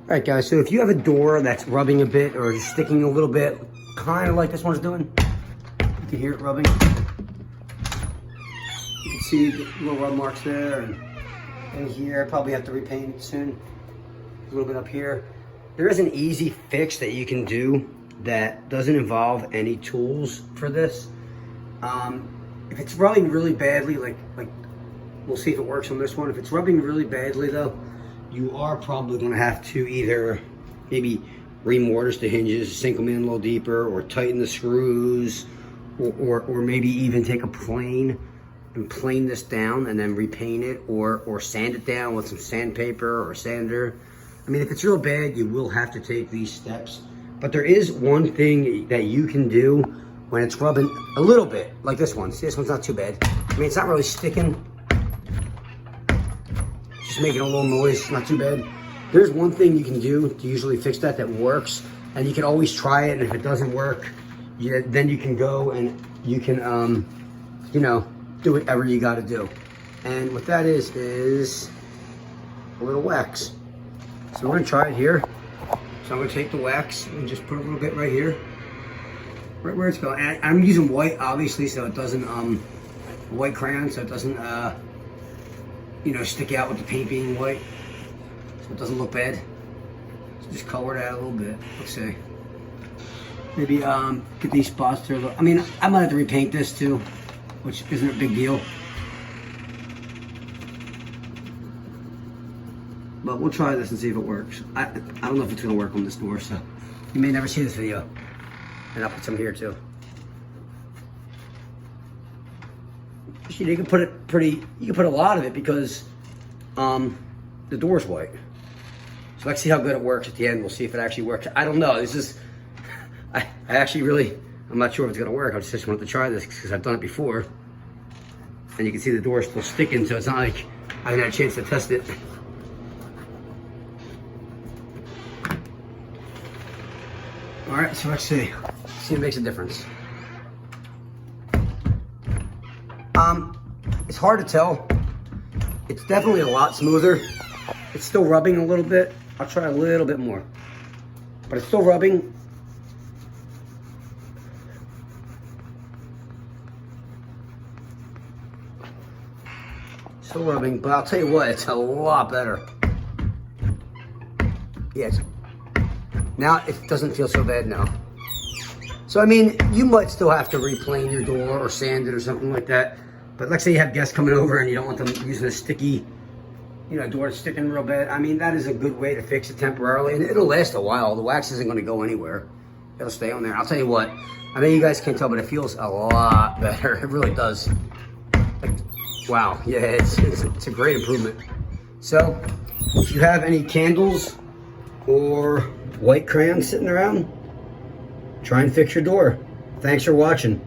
Alright guys, so if you have a door that's rubbing a bit or just sticking a little bit, kind of like this one's doing, you can hear it rubbing. You can see the little rub marks there and here. I probably have to repaint it soon. A little bit up here. There is an easy fix that you can do that doesn't involve any tools for this. If it's rubbing really badly, like we'll see if it works on this one. If it's rubbing really badly though, you are probably going to have to either maybe remortise the hinges, sink them in a little deeper, or tighten the screws, or maybe even take a plane and plane this down and then repaint it, or sand it down with some sandpaper or sander. I mean, if it's real bad, you will have to take these steps. But there is one thing that you can do when it's rubbing a little bit, like this one. See, this one's not too bad. I mean, it's not really sticking. Just making a little noise, not too bad. There's one thing you can do to usually fix that works, and you can always try it, and if it doesn't work, then you can go and you can, you know, do whatever you gotta do. And what that is a little wax. So we're gonna try it here. So I'm gonna take the wax and just put a little bit right here, right where it's going. And I'm using white, obviously, so it doesn't, white crayon, so it doesn't, you know, stick out with the paint being white, so it doesn't look bad. So just color that a little bit. Let's see. Maybe get these spots there. I mean, I might have to repaint this too, which isn't a big deal. But we'll try this and see if it works. I don't know if it's gonna work on this door, so you may never see this video. And I'll put some here too. You can put it pretty, you can put a lot of it because the door's white. So let's see how good it works at the end. We'll see if it actually works. I don't know, this is, I actually really, I'm not sure if it's gonna work. I just wanted to try this because I've done it before. And you can see the door's still sticking, so it's not like I haven't had a chance to test it. All right, so let's see if it makes a difference. It's hard to tell. It's definitely a lot smoother. It's still rubbing a little bit. I'll try a little bit more. But it's still rubbing. Still rubbing, but I'll tell you what, it's a lot better. Yes. Now it doesn't feel so bad now. So I mean, you might still have to replane your door or sand it or something like that. But let's say you have guests coming over and you don't want them using a sticky, you know, door sticking real bad. I mean, that is a good way to fix it temporarily, and it'll last a while. The wax isn't going to go anywhere. It'll stay on there. I'll tell you what, I know you guys can't tell, but it feels a lot better. It really does. Like, wow, yeah, it's a great improvement. So, if you have any candles or white crayons sitting around, try and fix your door. Thanks for watching.